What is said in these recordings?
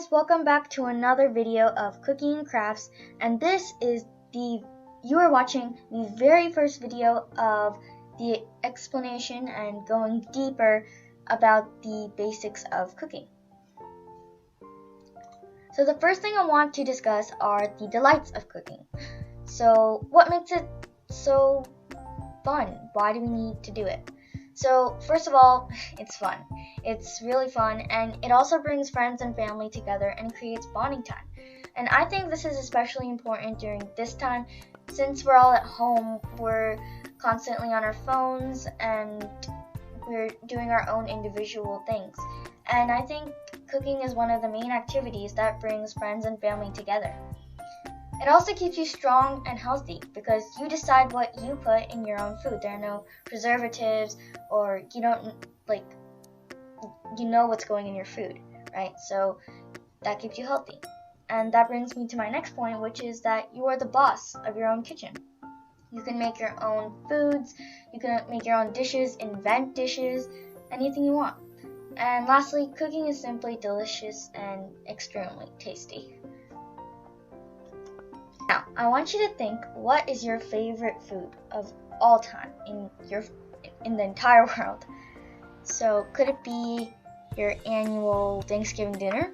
guys, welcome back to another video of Cooking and Crafts, and you are watching the very first video of the explanation and going deeper about the basics of cooking. So the first thing I want to discuss are the delights of cooking. So what makes it so fun? Why do we need to do it? So first of all, it's fun. It's really fun, and it also brings friends and family together and creates bonding time. And I think this is especially important during this time since we're all at home, we're constantly on our phones and we're doing our own individual things. And I think cooking is one of the main activities that brings friends and family together. It also keeps you strong and healthy because you decide what you put in your own food. There are no preservatives, or you know what's going in your food, right? So that keeps you healthy. And that brings me to my next point, which is that you are the boss of your own kitchen. You can make your own foods, you can make your own dishes, invent dishes, anything you want. And lastly, cooking is simply delicious and extremely tasty. Now, I want you to think, what is your favorite food of all time in the entire world? So, could it be your annual Thanksgiving dinner?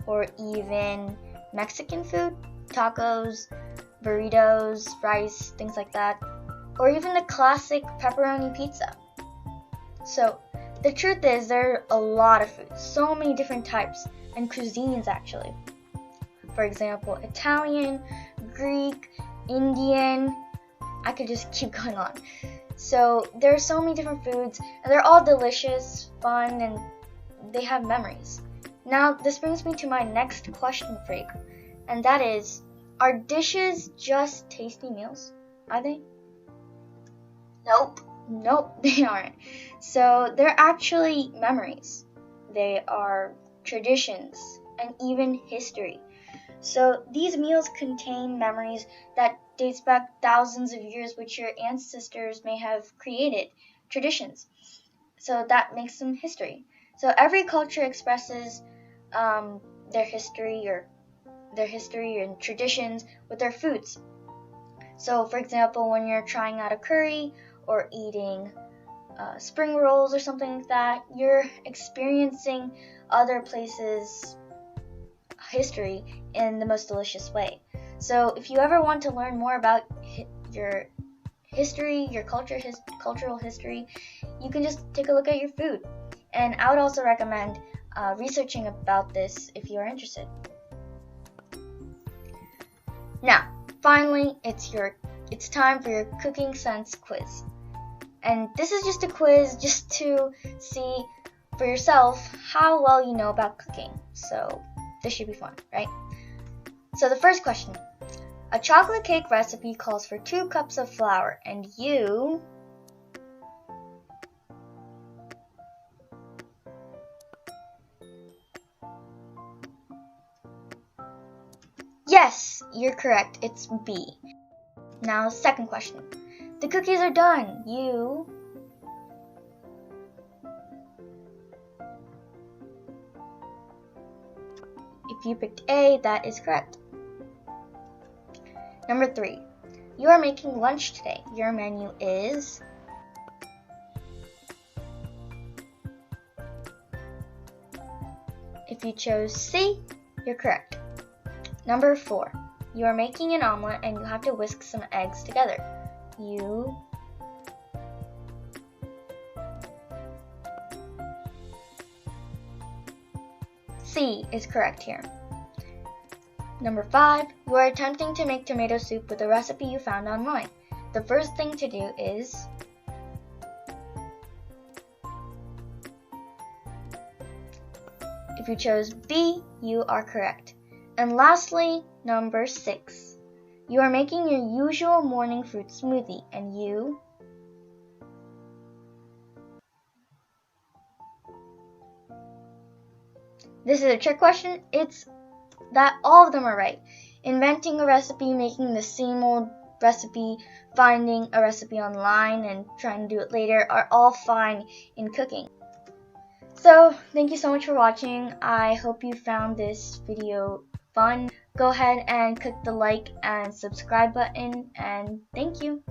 Or even Mexican food, tacos, burritos, rice, things like that? Or even the classic pepperoni pizza? So, the truth is, there are a lot of foods, so many different types and cuisines actually. For example, Italian, Greek, Indian, I could just keep going on. So there are so many different foods, and they're all delicious, fun, and they have memories. Now, this brings me to my next question for you, and that is, are dishes just tasty meals? Are they? Nope, they aren't. So they're actually memories. They are traditions and even history. So these meals contain memories that dates back thousands of years, which your ancestors may have created, traditions. So that makes them history. So every culture expresses their history and traditions with their foods. So for example, when you're trying out a curry or eating spring rolls or something like that, you're experiencing other places' history in the most delicious way. So if you ever want to learn more about your history, your cultural history, you can just take a look at your food. And I would also recommend researching about this if you are interested. Now, finally, it's time for your cooking sense quiz. And this is just a quiz just to see for yourself how well you know about cooking. So this should be fun, right? So the first question. A chocolate cake recipe calls for 2 cups of flour, and you... Yes, you're correct. It's B. Now, second question. The cookies are done. You... If you picked A, that is correct. Number 3. You are making lunch today. Your menu is... If you chose C, you're correct. Number 4. You are making an omelet and you have to whisk some eggs together. You... C is correct here. Number 5. You are attempting to make tomato soup with a recipe you found online. The first thing to do is... If you chose B, you are correct. And lastly, number 6. You are making your usual morning fruit smoothie, and you... This is a trick question. It's that all of them are right. Inventing a recipe, making the same old recipe, finding a recipe online and trying to do it later are all fine in cooking. So thank you so much for watching. I hope you found this video fun. Go ahead and click the like and subscribe button, and thank you.